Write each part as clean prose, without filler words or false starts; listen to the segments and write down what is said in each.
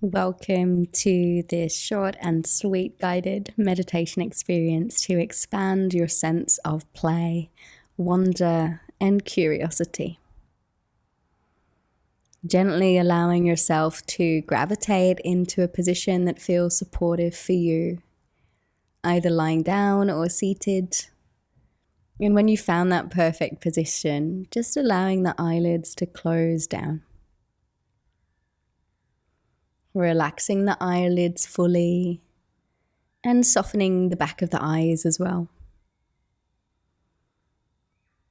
Welcome to this short and sweet guided meditation experience to expand your sense of play, wonder, and curiosity. Gently allowing yourself to gravitate into a position that feels supportive for you, either lying down or seated. And when you found that perfect position, just allowing the eyelids to close down. Relaxing the eyelids fully and softening the back of the eyes as well.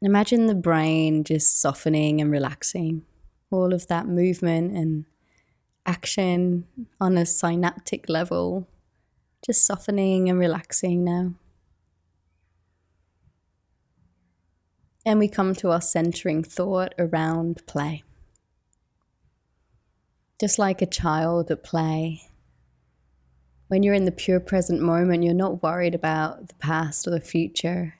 Imagine the brain just softening and relaxing. All of that movement and action on a synaptic level, just softening and relaxing now. And we come to our centering thought around play. Just like a child at play, when you're in the pure present moment, you're not worried about the past or the future.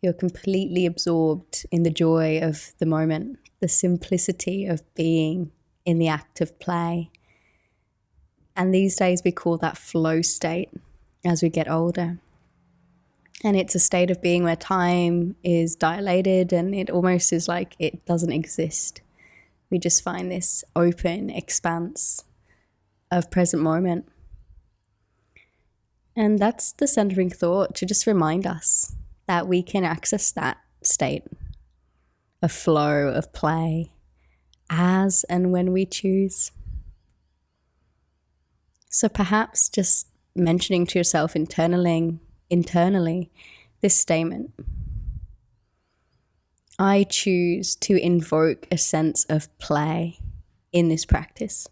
You're completely absorbed in the joy of the moment, the simplicity of being in the act of play. And these days we call that flow state as we get older. And it's a state of being where time is dilated and it almost is like it doesn't exist. We just find this open expanse of present moment. And that's the centering thought, to just remind us that we can access that state of flow, of play, as and when we choose. So perhaps just mentioning to yourself internally this statement. I choose to invoke a sense of play in this practice.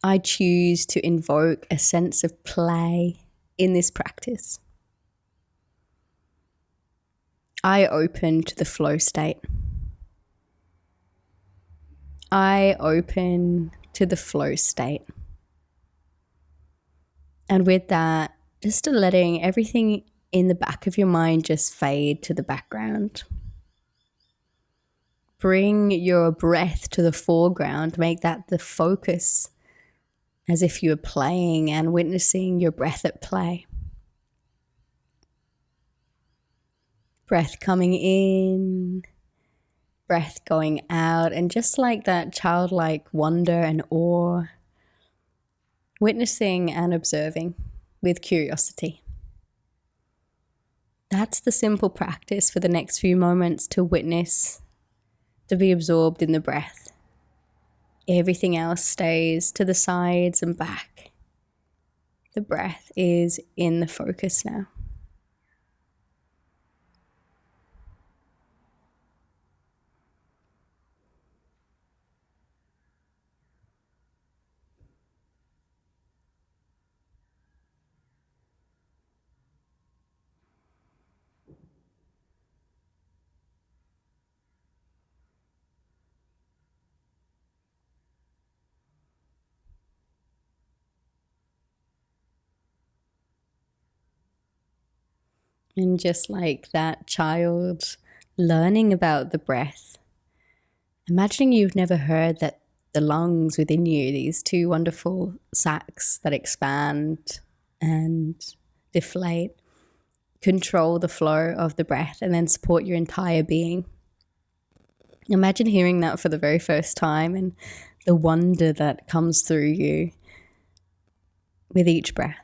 I choose to invoke a sense of play in this practice. I open to the flow state. I open to the flow state. And with that, just letting everything in the back of your mind just fade to the background. Bring your breath to the foreground. Make that the focus, as if you were playing and witnessing your breath at play. Breath coming in, breath going out, and just like that childlike wonder and awe, witnessing and observing with curiosity. That's the simple practice for the next few moments, to witness, to be absorbed in the breath. Everything else stays to the sides and back. The breath is in the focus now. And just like that child learning about the breath, imagining you've never heard that the lungs within you, these two wonderful sacs that expand and deflate, control the flow of the breath and then support your entire being. Imagine hearing that for the very first time and the wonder that comes through you with each breath.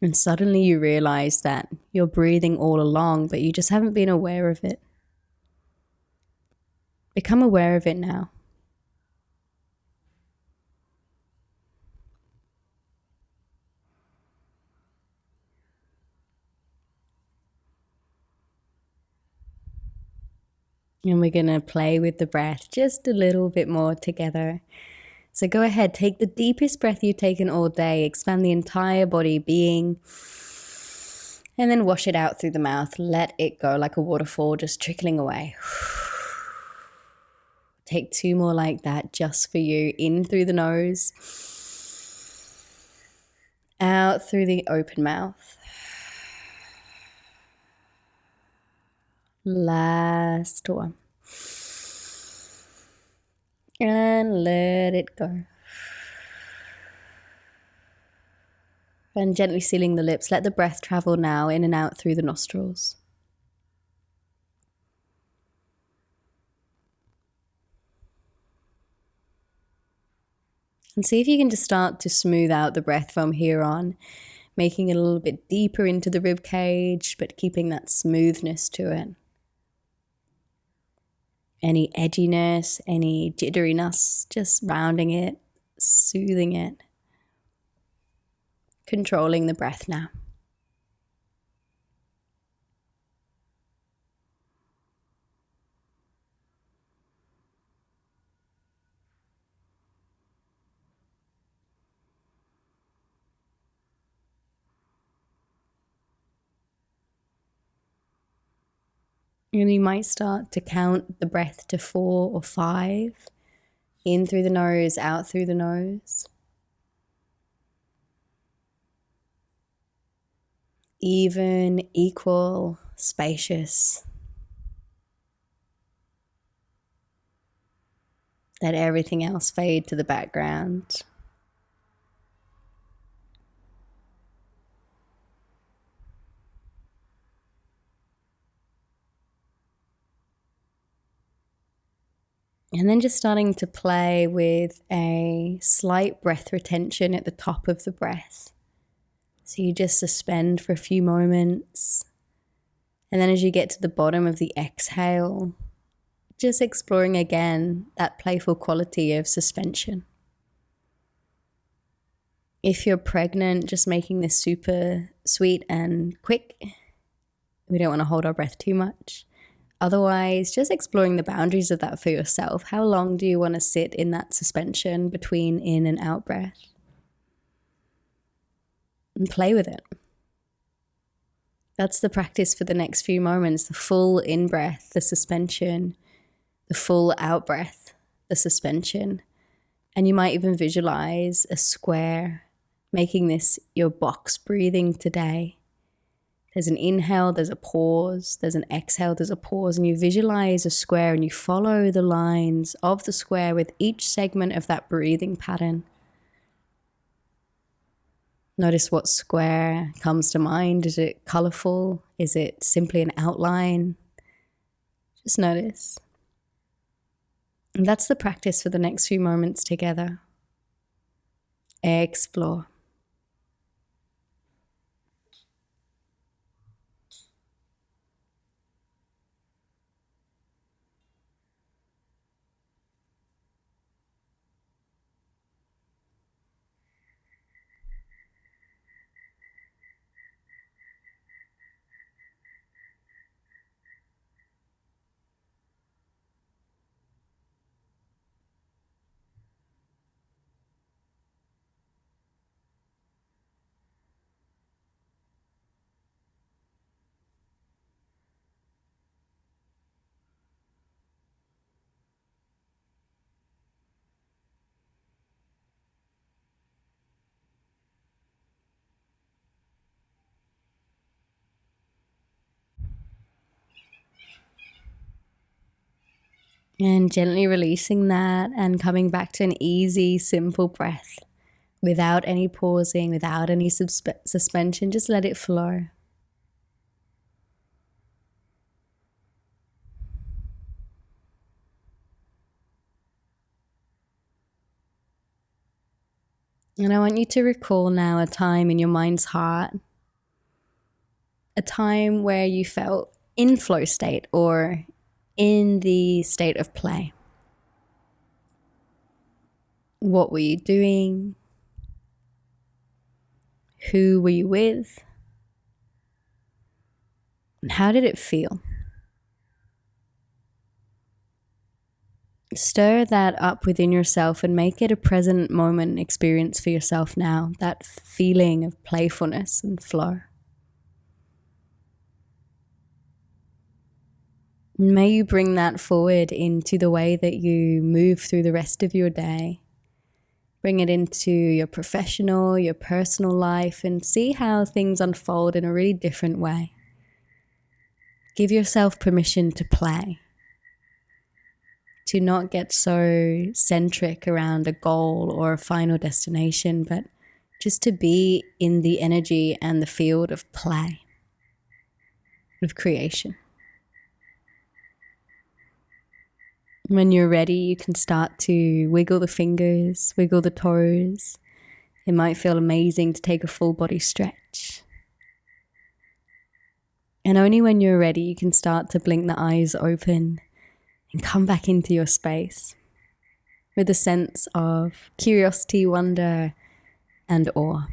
And suddenly you realize that you're breathing all along, but you just haven't been aware of it. Become aware of it now. And we're going to play with the breath just a little bit more together. So go ahead, take the deepest breath you've taken all day, expand the entire body being, and then wash it out through the mouth. Let it go like a waterfall, just trickling away. Take two more like that just for you. In through the nose, out through the open mouth. Last one. And let it go. And gently sealing the lips, let the breath travel now in and out through the nostrils. And see if you can just start to smooth out the breath from here on, making it a little bit deeper into the rib cage, but keeping that smoothness to it. Any edginess, any jitteriness, just rounding it, soothing it, controlling the breath now. And you might start to count the breath to 4 or 5. In through the nose, out through the nose. Even, equal, spacious. Let everything else fade to the background. And then just starting to play with a slight breath retention at the top of the breath. So you just suspend for a few moments. And then as you get to the bottom of the exhale, just exploring again that playful quality of suspension. If you're pregnant, just making this super sweet and quick. We don't want to hold our breath too much. Otherwise, just exploring the boundaries of that for yourself. How long do you want to sit in that suspension between in and out breath? And play with it. That's the practice for the next few moments. The full in-breath, the suspension. The full out-breath, the suspension. And you might even visualize a square, making this your box breathing today. There's an inhale, there's a pause, there's an exhale, there's a pause, and you visualize a square and you follow the lines of the square with each segment of that breathing pattern. Notice what square comes to mind. Is it colorful? Is it simply an outline? Just notice. And that's the practice for the next few moments together. Explore. And gently releasing that and coming back to an easy, simple breath without any pausing, without any suspension. Just let it flow. And I want you to recall now a time in your mind's heart, a time where you felt in flow state or in the state of play. What were you doing? Who were you with? And how did it feel? Stir that up within yourself and make it a present moment experience for yourself now, that feeling of playfulness and flow. May you bring that forward into the way that you move through the rest of your day. Bring it into your professional, your personal life, and see how things unfold in a really different way. Give yourself permission to play. to not get so centric around a goal or a final destination, but just to be in the energy and the field of play, of creation. When you're ready, you can start to wiggle the fingers, wiggle the toes. It might feel amazing to take a full body stretch. And only when you're ready, you can start to blink the eyes open and come back into your space with a sense of curiosity, wonder, and awe.